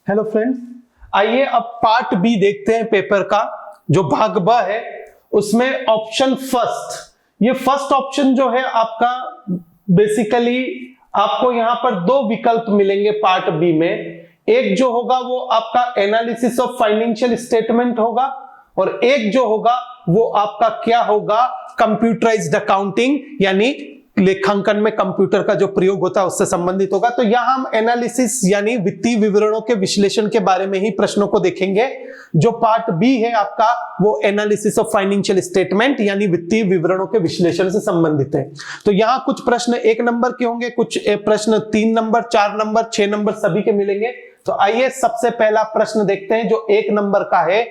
Hello friends, आइए अब part B देखते हैं पेपर का, जो भाग ब है उसमें ऑप्शन फर्स्ट। ये फर्स्ट ऑप्शन जो है आपका बेसिकली आपको यहां पर दो विकल्प मिलेंगे पार्ट बी में। एक जो होगा वो आपका एनालिसिस ऑफ फाइनेंशियल स्टेटमेंट होगा और एक जो होगा वो आपका क्या होगा, कंप्यूटराइज्ड अकाउंटिंग, यानी लेखांकन में कंप्यूटर का जो प्रयोग होता है उससे संबंधित होगा। तो यहां हम एनालिसिस यानी वित्तीय विवरणों के विश्लेषण के बारे में ही प्रश्नों को देखेंगे। जो पार्ट बी है आपका वो एनालिसिस ऑफ फाइनेंशियल स्टेटमेंट यानी वित्तीय विवरणों के विश्लेषण से संबंधित है। तो यहां कुछ प्रश्न 1 नंबर के होंगे, कुछ प्रश्न 3 नंबर, 4 नंबर, 6 नंबर सभी के मिलेंगे। तो आइए सबसे पहला प्रश्न देखते हैं जो 1 नंबर का है।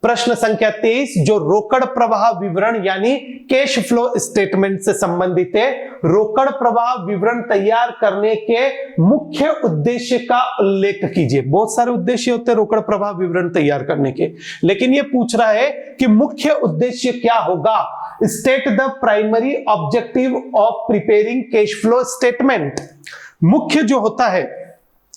प्रश्न संख्या 23 जो रोकड़ प्रवाह विवरण यानी कैश फ्लो स्टेटमेंट से संबंधित है। रोकड़ प्रवाह विवरण तैयार करने के मुख्य उद्देश्य का उल्लेख कीजिए। बहुत सारे उद्देश्य होते हैं रोकड़ प्रवाह विवरण तैयार करने के, लेकिन ये पूछ रहा है कि मुख्य उद्देश्य क्या होगा। State the primary objective of preparing cash flow statement. मुख्य जो होता है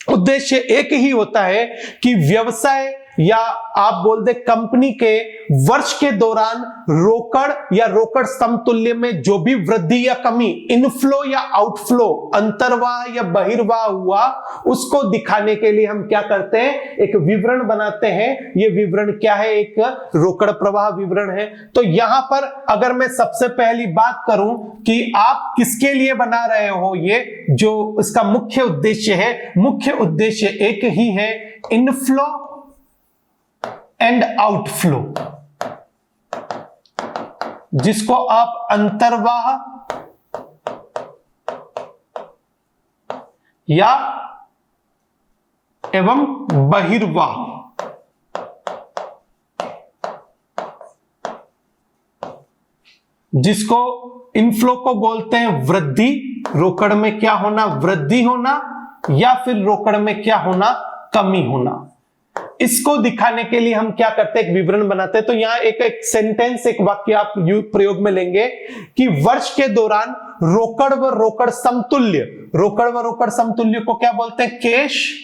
उद्देश्य एक ही होता है कि व्यवसाय या आप बोल दे कंपनी के वर्ष के दौरान रोकड़ या रोकड़ समतुल्य में जो भी वृद्धि या कमी, इनफ्लो या आउटफ्लो, अंतर्वाह या बहिर्वाह हुआ, उसको दिखाने के लिए हम क्या करते हैं, एक विवरण बनाते हैं। ये विवरण क्या है, एक रोकड़ प्रवाह विवरण है। तो यहां पर अगर मैं सबसे पहली बात करूं कि आप किसके लिए बना रहे हो, ये जो इसका मुख्य उद्देश्य है, मुख्य उद्देश्य एक ही है, इनफ्लो एंड आउटफ्लो, जिसको आप अंतर्वाह या एवं बहिर्वाह, जिसको इनफ्लो को बोलते हैं वृद्धि, रोकड़ में क्या होना, वृद्धि होना, या फिर रोकड़ में क्या होना, कमी होना। इसको दिखाने के लिए हम क्या करते हैं, एक विवरण बनाते हैं। तो यहां एक सेंटेंस, एक वाक्य आप प्रयोग में लेंगे कि वर्ष के दौरान रोकड़ व रोकड़ समतुल्य, रोकड़ व रोकड़ समतुल्य को क्या बोलते हैं, कैश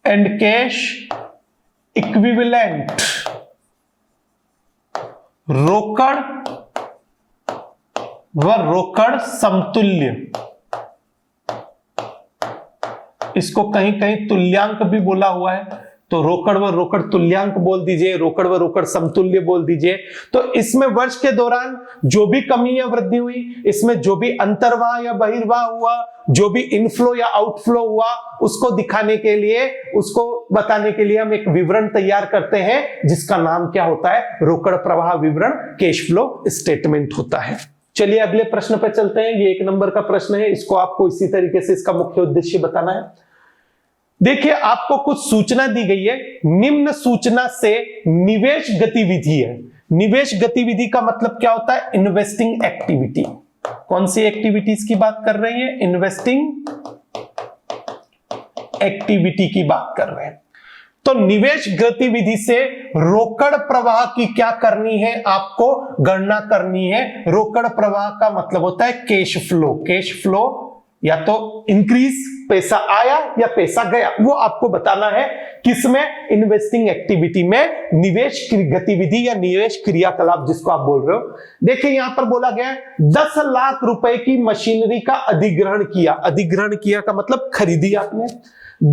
एंड कैश इक्विवेलेंट, रोकड़ व रोकड़ समतुल्य। इसको कहीं कहीं तुल्यांक भी बोला हुआ है, तो रोकड़ व रोकड़ तुल्यांक बोल दीजिए, रोकड़ व रोकड़ समतुल्य बोल दीजिए। तो इसमें वर्ष के दौरान जो भी कमी या वृद्धि हुई, इसमें जो भी अंतर्वाह या बहिर्वाह हुआ, जो भी इनफ्लो या आउटफ्लो हुआ, उसको दिखाने के लिए, उसको बताने के लिए हम एक विवरण तैयार करते हैं, जिसका नाम क्या होता है, रोकड़ प्रवाह विवरण, कैश फ्लो स्टेटमेंट होता है। चलिए अगले प्रश्न पे चलते हैं। ये 1 नंबर का प्रश्न है, इसको आपको इसी तरीके से इसका मुख्य उद्देश्य बताना है। देखिए आपको कुछ सूचना दी गई है, निम्न सूचना से निवेश गतिविधि है। निवेश गतिविधि का मतलब क्या होता है, इन्वेस्टिंग एक्टिविटी। कौन सी एक्टिविटीज की बात कर रही है, इन्वेस्टिंग एक्टिविटी की बात कर रहे हैं। तो निवेश गतिविधि से रोकड़ प्रवाह की क्या करनी है, आपको गणना करनी है। रोकड़ प्रवाह का मतलब होता है कैश फ्लो। कैश फ्लो या तो इंक्रीज, पैसा आया या पैसा गया, वो आपको बताना है किसमें, इन्वेस्टिंग एक्टिविटी में, निवेश गतिविधि या निवेश क्रियाकलाप जिसको आप बोल रहे हो। देखिए यहां पर बोला गया है 10 लाख रुपए की मशीनरी का अधिग्रहण किया। अधिग्रहण किया का मतलब खरीदी आपने।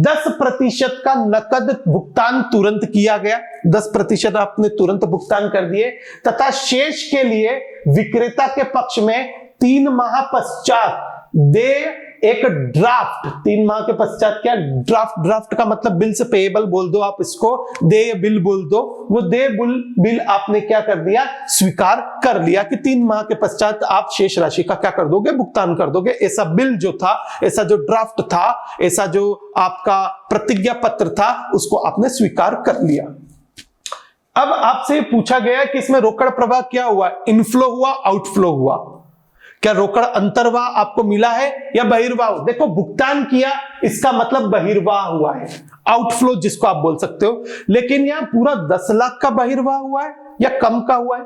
10% का नकद भुगतान तुरंत किया गया, 10% आपने तुरंत भुगतान कर दिए, तथा शेष के लिए विक्रेता के पक्ष में 3 माह पश्चात दे एक ड्राफ्ट। 3 माह के पश्चात क्या, ड्राफ्ट, ड्राफ्ट का मतलब बिल से पेएबल बोल दो आप इसको, दे बिल बोल दो। वो दे बिल आपने क्या कर दिया, स्वीकार कर लिया कि 3 माह के पश्चात आप शेष राशि का क्या कर दोगे, भुगतान कर दोगे। ऐसा बिल जो था, ऐसा जो ड्राफ्ट था, ऐसा जो आपका प्रतिज्ञा पत्र था, उसको आपने स्वीकार कर लिया। अब आपसे पूछा गया कि इसमें रोकड़ प्रवाह क्या हुआ, इनफ्लो हुआ, आउटफ्लो हुआ। क्या रोकड़ अंतर्वाह आपको मिला है या बहिर्वाह? देखो भुगतान किया इसका मतलब बहिर्वाह हुआ है, आउटफ्लो जिसको आप बोल सकते हो। लेकिन यहां पूरा 10 लाख का बहिर्वाह हुआ है या कम का हुआ है?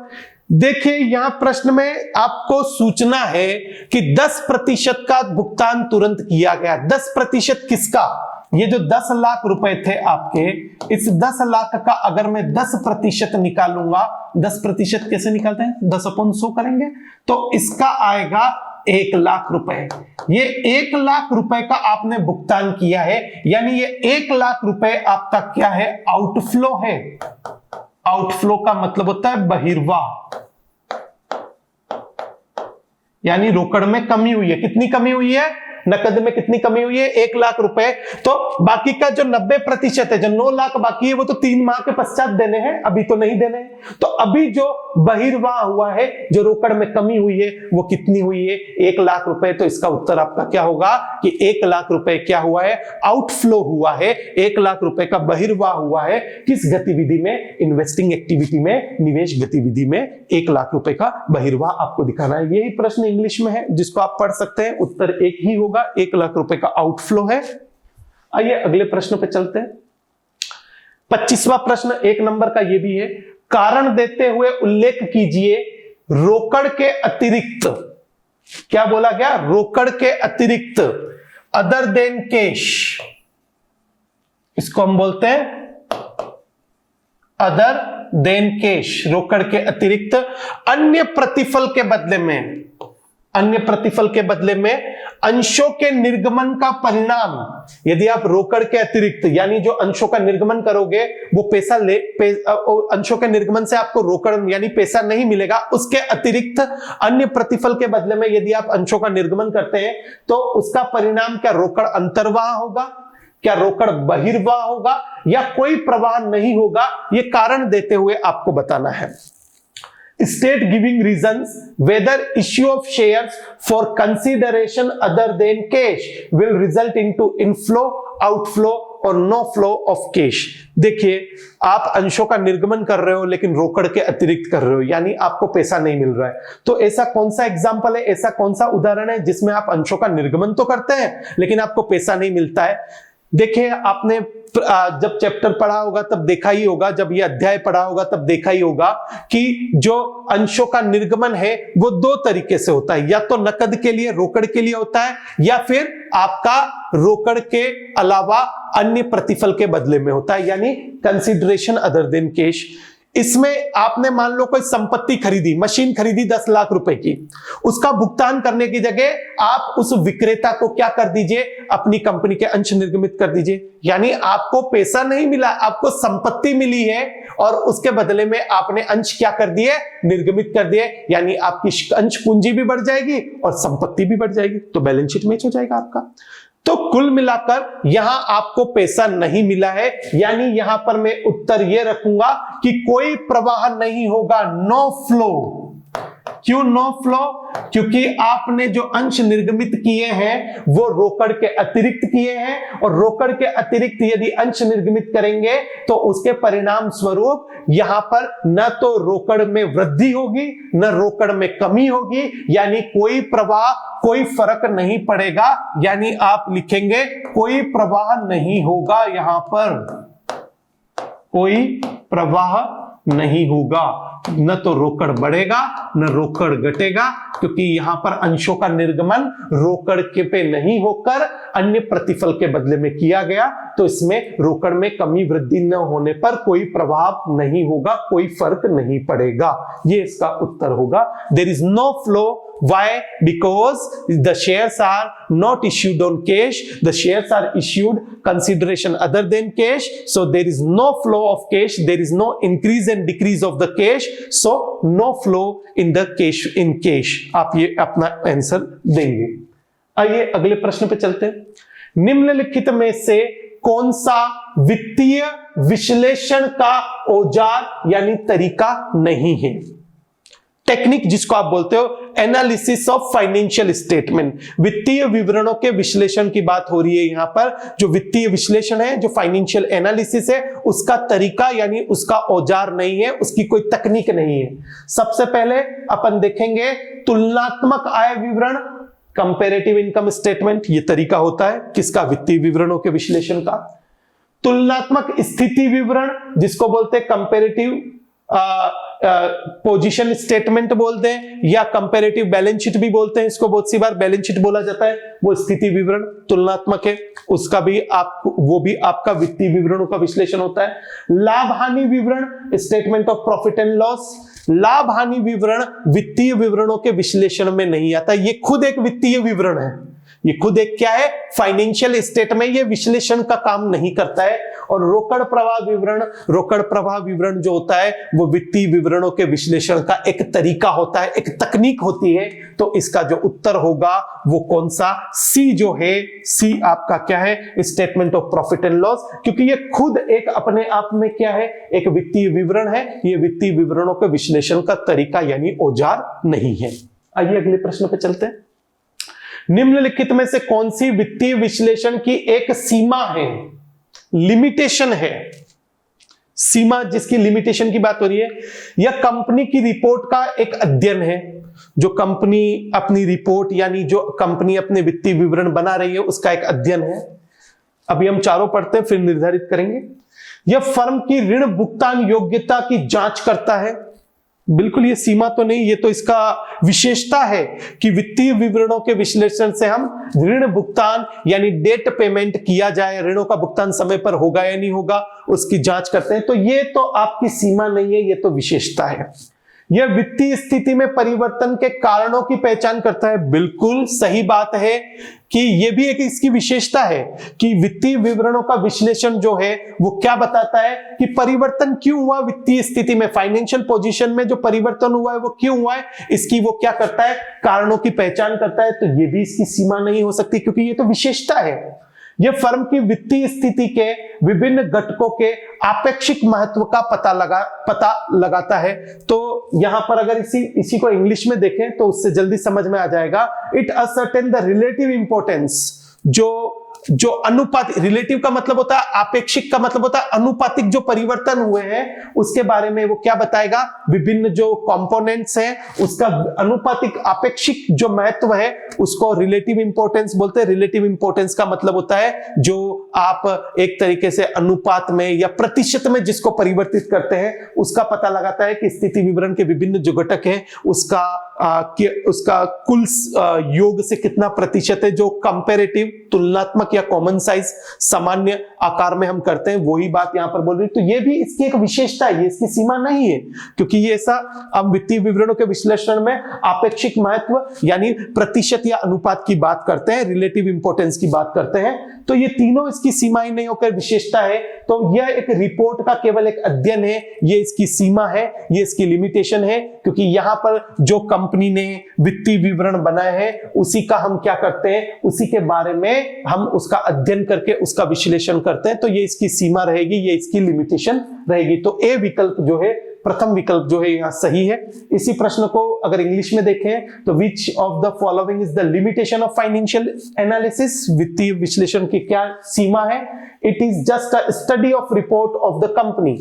देखिए यहां प्रश्न में आपको सूचना है कि 10% का भुगतान तुरंत किया गया। 10% किसका? ये जो 10 लाख रुपए थे आपके, इस 10 लाख का अगर मैं 10% निकालूंगा, 10% कैसे निकालते हैं? 10/100 करेंगे तो इसका आएगा 1 लाख रुपए। ये 1 लाख रुपए का आपने भुगतान किया है, यानी ये 1 लाख रुपए आपका क्या है? आउटफ्लो है। आउटफ्लो का मतलब होता है बहिर्वाह, यानी रोकड़ में कमी हुई है। कितनी कमी हुई है? नकद में कितनी कमी हुई है? 1 लाख रुपए। तो बाकी का जो 90% है, जो 9 लाख बाकी है, वो तो 3 माह के पश्चात देने हैं, अभी तो नहीं देने हैं। तो अभी जो बहिर्वाह हुआ है, जो रोकड़ में कमी हुई है, वो कितनी हुई है? 1 लाख रुपए। तो इसका उत्तर आपका क्या होगा कि 1 लाख रुपए क्या हुआ है? आउटफ्लो हुआ है। 1 लाख रुपए का बहिर्वाह हुआ है। किस गतिविधि में? इन्वेस्टिंग एक्टिविटी में, निवेश गतिविधि में 1 लाख रुपए का बहिर्वाह आपको दिखाना है। यही प्रश्न इंग्लिश में है जिसको आप पढ़ सकते हैं। उत्तर एक ही होगा, 1 लाख रुपए का आउटफ्लो है। आइए अगले प्रश्न पे चलते हैं। 25वां प्रश्न 1 नंबर का ये भी है। कारण देते हुए उल्लेख कीजिए रोकड़ के अतिरिक्त। क्या बोला गया? रोकड़ के अतिरिक्त, अदर देन कैश। इसको हम बोलते हैं अदर देन कैश। रोकड़ के अतिरिक्त अन्य प्रतिफल के बदले में, अन्य प्रतिफल के बदले में अंशों के निर्गमन का परिणाम। यदि आप रोकड़ के अतिरिक्त यानी जो अंशों का निर्गमन करोगे, वो पैसा अंशों के निर्गमन से आपको रोकड़ यानी पैसा नहीं मिलेगा, उसके अतिरिक्त अन्य प्रतिफल के बदले में यदि आप अंशों का निर्गमन करते हैं तो उसका परिणाम क्या? रोकड़ अंतर्वाह होगा, क्या रोकड़ बहिर्वाह होगा, या कोई प्रवाह नहीं होगा? ये कारण देते हुए आपको बताना है। State giving reasons whether issue of shares for consideration other than cash will result into inflow, outflow और no flow of cash। देखिए आप अंशों का निर्गमन कर रहे हो लेकिन रोकड़ के अतिरिक्त कर रहे हो, यानी आपको पैसा नहीं मिल रहा है। तो ऐसा कौन सा एग्जांपल है, ऐसा कौन सा उदाहरण है जिसमें आप अंशों का निर्गमन तो करते हैं लेकिन आपको पैसा नहीं मिलता है? देखिए आपने जब चैप्टर पढ़ा होगा तब देखा ही होगा, जब ये अध्याय पढ़ा होगा तब देखा ही होगा कि जो अंशों का निर्गमन है वो 2 तरीके से होता है। या तो नकद के लिए, रोकड़ के लिए होता है, या फिर आपका रोकड़ के अलावा अन्य प्रतिफल के बदले में होता है, यानी कंसिडरेशन अदर देन कैश। इसमें आपने मान लो कोई संपत्ति खरीदी, मशीन खरीदी 10 लाख रुपए की, उसका भुगतान करने की जगह आप उस विक्रेता को क्या कर दीजिए? अपनी कंपनी के अंश निर्गमित कर दीजिए। यानी आपको पैसा नहीं मिला, आपको संपत्ति मिली है और उसके बदले में आपने अंश क्या कर दिए? निर्गमित कर दिए। यानी आपकी अंश पूंजी भी बढ़ जाएगी और संपत्ति भी बढ़ जाएगी, तो बैलेंस शीट मैच हो जाएगा आपका। तो कुल मिलाकर यहां आपको पैसा नहीं मिला है, यानी यहां पर मैं उत्तर यह रखूंगा कि कोई प्रवाह नहीं होगा, नो फ्लो। क्यों नो फ्लो? क्योंकि आपने जो अंश निर्गमित किए हैं वो रोकड़ के अतिरिक्त किए हैं, और रोकड़ के अतिरिक्त यदि अंश निर्गमित करेंगे तो उसके परिणाम स्वरूप यहां पर न तो रोकड़ में वृद्धि होगी न रोकड़ में कमी होगी, यानी कोई प्रवाह, कोई फर्क नहीं पड़ेगा। यानी आप लिखेंगे कोई प्रवाह नहीं होगा, यहां पर कोई प्रवाह नहीं होगा, न तो रोकड़ बढ़ेगा न रोकड़ घटेगा, क्योंकि यहां पर अंशों का निर्गमन रोकड़ के पे नहीं होकर अन्य प्रतिफल के बदले में किया गया, तो इसमें रोकड़ में कमी वृद्धि न होने पर कोई प्रभाव नहीं होगा, कोई फर्क नहीं पड़ेगा। ये इसका उत्तर होगा। There is no flow. Why? Because the shares are not issued on cash. The shares are issued consideration other than cash. So there is no flow of cash. There is no increase and decrease of the cash. So no flow in the cash, in cash. आप ये अपना answer देंगे। आइए अगले प्रश्न पे चलते हैं। निम्नलिखित में से कौन सा वित्तीय विश्लेषण का औजार यानी तरीका नहीं है? टेक्निक जिसको आप बोलते हो एनालिसिस ऑफ फाइनेंशियल स्टेटमेंट, वित्तीय विवरणों के विश्लेषण की बात हो रही है यहां पर। जो वित्तीय विश्लेषण है, जो फाइनेंशियल एनालिसिस है, उसका तरीका यानी उसका औजार नहीं है, उसकी कोई तकनीक नहीं है। सबसे पहले अपन देखेंगे तुलनात्मक आय विवरण, कंपैरेटिव इनकम स्टेटमेंट। ये तरीका होता है किसका? वित्तीय विवरणों के विश्लेषण का। तुलनात्मक स्थिति विवरण जिसको बोलते हैं कंपैरेटिव पोजीशन स्टेटमेंट बोलते हैं या कंपैरेटिव बैलेंस शीट भी बोलते हैं इसको, बहुत सी बार बैलेंस शीट बोला जाता है, वो स्थिति विवरण तुलनात्मक है, उसका भी वो भी आपका वित्तीय विवरणों का विश्लेषण होता है। लाभ हानि विवरण statement of profit and loss, लाभ हानि विवरण वित्तीय विवरणों के विश्लेषण में नहीं आता, ये खुद एक वित्तीय विवरण है, ये खुद एक क्या है, फाइनेंशियल स्टेटमेंट, ये विश्लेषण का काम नहीं करता है। और रोकड़ प्रवाह विवरण, रोकड़ प्रवाह विवरण जो होता है वो वित्तीय विवरणों के विश्लेषण का एक तरीका होता है, एक तकनीक होती है। तो इसका जो उत्तर होगा वो कौन सा, सी जो है, सी आपका क्या है, statement of profit and loss, क्योंकि ये खुद एक अपने आप में क्या है, एक वित्तीय विवरण है, ये वित्तीय विवरणों के विश्लेषण का तरीका यानी औजार नहीं है। आइए अगले प्रश्न पे चलते हैं। निम्नलिखित में से कौन सी वित्तीय विश्लेषण की एक सीमा है, लिमिटेशन है, सीमा जिसकी लिमिटेशन की बात हो रही है, यह कंपनी की रिपोर्ट का एक अध्ययन है, जो कंपनी अपनी रिपोर्ट यानी जो कंपनी अपने वित्तीय विवरण बना रही है उसका एक अध्ययन है। अभी हम चारों पढ़ते हैं फिर निर्धारित करेंगे। यह फर्म की ऋण भुगतान योग्यता की जांच करता है, बिल्कुल ये सीमा तो नहीं, ये तो इसका विशेषता है कि वित्तीय विवरणों के विश्लेषण से हम ऋण भुगतान यानी डेट पेमेंट किया जाए, ऋणों का भुगतान समय पर होगा या नहीं होगा उसकी जांच करते हैं। तो ये तो आपकी सीमा नहीं है, ये तो विशेषता है। यह वित्तीय स्थिति में परिवर्तन के कारणों की पहचान करता है, बिल्कुल सही बात है कि यह भी एक इसकी विशेषता है कि वित्तीय विवरणों का विश्लेषण जो है वो क्या बताता है कि परिवर्तन क्यों हुआ वित्तीय स्थिति में, फाइनेंशियल पोजीशन में जो परिवर्तन हुआ है वो क्यों हुआ है, इसकी वो क्या करता है, कारणों की पहचान करता है। तो ये भी इसकी सीमा नहीं हो सकती क्योंकि ये तो विशेषता है। यह फर्म की वित्तीय स्थिति के विभिन्न घटकों के आपेक्षिक महत्व का पता लगाता है। तो यहां पर अगर इसी को इंग्लिश में देखें तो उससे जल्दी समझ में आ जाएगा। It ascertain the relative importance, जो अनुपातिक, रिलेटिव का मतलब होता है, आपेक्षिक का मतलब होता है अनुपातिक, जो परिवर्तन हुए हैं उसके बारे में वो क्या बताएगा, विभिन्न जो कंपोनेंट्स हैं उसका अनुपातिक आपेक्षिक जो महत्व है उसको रिलेटिव इंपॉर्टेंस बोलते हैं। रिलेटिव इंपॉर्टेंस का मतलब होता है जो आप एक तरीके से अनुपात में या प्रतिशत में जिसको परिवर्तित करते हैं उसका पता लगाता है कि स्थिति विवरण के विभिन्न जो घटक हैं उसका कुल योग से कितना प्रतिशत है, जो कंपैरेटिव तुलनात्मक या कॉमन साइज सामान्य आकार में हम करते हैं, वही बात यहां पर बोल रही है। तो ये भी इसकी एक विशेषता है, ये इसकी सीमा नहीं है क्योंकि ये ऐसा हम वित्तीय विवरणों के विश्लेषण में आपेक्षिक महत्व यानी प्रतिशत या अनुपात की बात करते हैं, रिलेटिव इंपॉर्टेंस की बात करते हैं। तो ये तीनों इसकी सीमाएं नहीं होकर विशेषता है। तो यह एक रिपोर्ट का केवल एक अध्ययन है, ये इसकी सीमा है, ये इसकी लिमिटेशन है, क्योंकि यहां पर जो कंपनी ने वित्तीय विवरण बनाए हैं उसी का हम क्या करते हैं, उसी के बारे में हम उसका अध्ययन करके उसका विश्लेषण करते हैं। तो ये इसकी सीमा रहेगी, ये इसकी लिमिटेशन रहेगी। तो ए विकल्प जो है, प्रथम विकल्प जो है यहां सही है। इसी प्रश्न को अगर इंग्लिश में देखें तो which of the following is the limitation of financial analysis, वित्तीय विश्लेषण की क्या सीमा है। It is just a study of report of the company.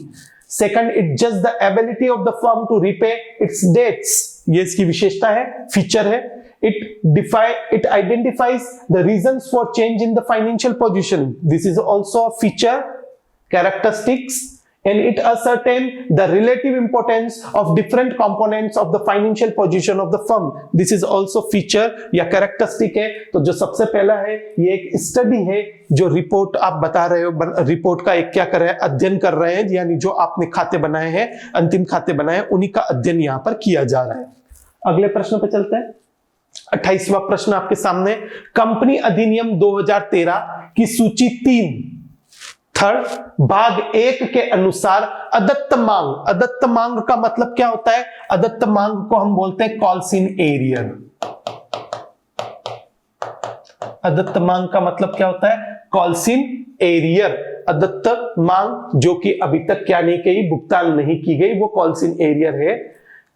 Second, it just the ability of the firm to repay its debts, ये इसकी विशेषता है, फीचर है। It identifies the reasons for change in the financial position. This is also a feature, characteristics, and it ascertain the relative importance of different components of the financial position of the firm. This is also feature या characteristic है। तो जो सबसे पहला है ये एक study है, जो रिपोर्ट आप बता रहे हो, रिपोर्ट का एक क्या कर रहे हैं, अध्ययन कर रहे हैं, यानी जो आपने खाते बनाए हैं, अंतिम खाते बनाए हैं, उन्हीं का अध्ययन यहां पर किया जा रहा है। अगले प्रश्न पे चलते हैं। 28वां प्रश्न आपके सामने, कंपनी अधिनियम 2013 की सूची 3 थर्ड भाग 1 के अनुसार अदत्त मांग, अदत्त मांग का मतलब क्या होता है, अदत्त मांग को हम बोलते हैं कॉल्स इन एरियर। अदत्त मांग का मतलब क्या होता है, कॉल्स इन एरियर। अदत्त मांग जो कि अभी तक क्या नहीं की, भुगतान नहीं की गई, वो कॉल्स इन एरियर है।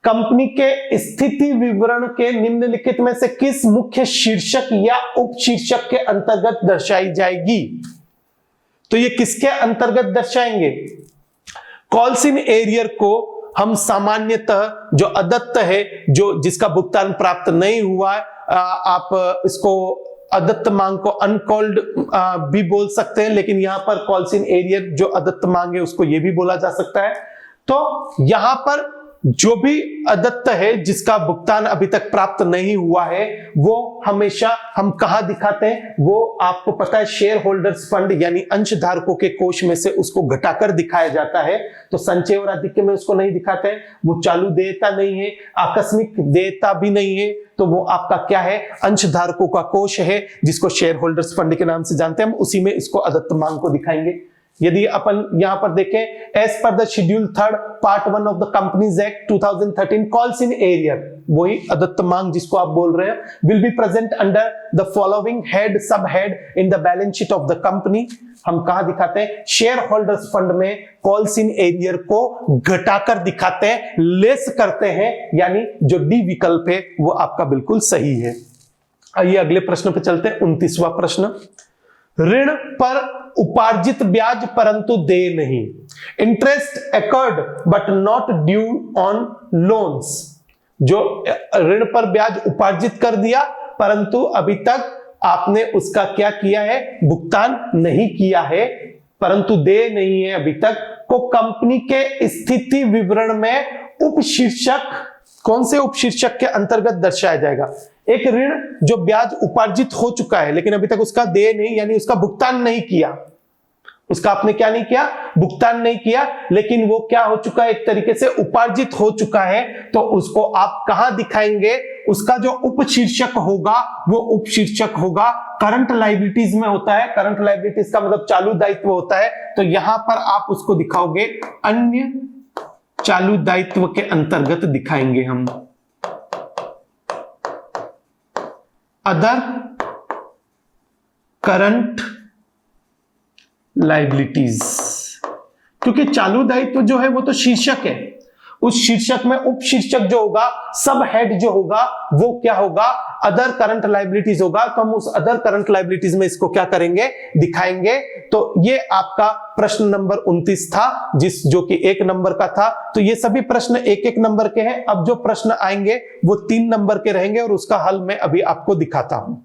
कंपनी के स्थिति विवरण के निम्नलिखित में से किस मुख्य शीर्षक या उपशीर्षक के अंतर्गत दर्शाई जाएगी। तो ये किसके अंतर्गत दर्शाएंगे, कॉल्स इन एरियर को हम सामान्यतः जो अदत्त है, जो जिसका भुगतान प्राप्त नहीं हुआ है, आप इसको अदत्त मांग को अनकॉल्ड भी बोल सकते हैं, लेकिन यहां पर कॉल्स इन एरियर जो अदत्त मांग है उसको ये भी बोला जा सकता है। तो यहां पर जो भी अदत्त है जिसका भुगतान अभी तक प्राप्त नहीं हुआ है वो हमेशा हम कहां दिखाते हैं, वो आपको पता है शेयर होल्डर्स फंड यानी अंशधारकों के कोष में से उसको घटाकर दिखाया जाता है। तो संचय और आधिक्य में उसको नहीं दिखाते हैं, वो चालू देयता नहीं है, आकस्मिक देयता भी नहीं है, तो वो आपका क्या है, अंशधारकों का कोष है जिसको शेयर होल्डर्स फंड के नाम से जानते हैं। हम उसी में इसको अदत्त मांग को दिखाएंगे। यदि अपन यहां पर देखें, as per the schedule 3 part 1 of the companies act 2013 calls in arrear, वही अदत्त मांग जिसको आप बोल रहे हैं, will be present under the following head sub head in the balance sheet of the company. हम कहां दिखाते हैं, शेयर होल्डर्स फंड में कॉल्स इन एरियर को घटाकर दिखाते हैं, लेस करते हैं, यानी जो डी विकल्प है वो आपका बिल्कुल सही है। आइए अगले प्रश्न पे चलते हैं। 29वां प्रश्न, ऋण पर उपार्जित ब्याज परंतु देय नहीं, interest occurred but not due on loans. जो ऋण पर ब्याज उपार्जित कर दिया परंतु अभी तक आपने उसका क्या किया है, भुगतान नहीं किया है, परंतु देय नहीं है अभी तक, को कंपनी के स्थिति विवरण में उपशीर्षक, कौन से उपशीर्षक के अंतर्गत दर्शाया जाएगा। एक ऋण जो ब्याज उपार्जित हो चुका है लेकिन अभी तक उसका देय नहीं यानी उसका भुगतान नहीं किया, उसका आपने क्या नहीं किया, भुगतान नहीं किया, लेकिन वो क्या हो चुका है, एक तरीके से उपार्जित हो चुका है, तो उसको आप कहां दिखाएंगे, उसका जो उपशीर्षक होगा वो उपशीर्षक होगा करंट लायबिलिटीज में होता है। करंट लायबिलिटीज का मतलब चालू दायित्व होता है, तो यहां पर आप उसको दिखाओगे अन्य चालू दायित्व के अंतर्गत दिखाएंगे हम, अदर करंट लायबिलिटीज, क्योंकि चालू दायित्व जो है वो तो शीर्षक है, उस शीर्षक में उपशीर्षक जो होगा, सब हेड जो होगा वो क्या होगा, अदर करंट लायबिलिटीज होगा। तो हम उस अदर करंट लायबिलिटीज में इसको क्या करेंगे, दिखाएंगे। तो ये आपका प्रश्न नंबर 29 था, जो कि 1 नंबर का था। तो ये सभी प्रश्न 1-1 नंबर के हैं। अब जो प्रश्न आएंगे वो 3 नंबर के रहेंगे और उसका हल मैं अभी आपको दिखाता हूं।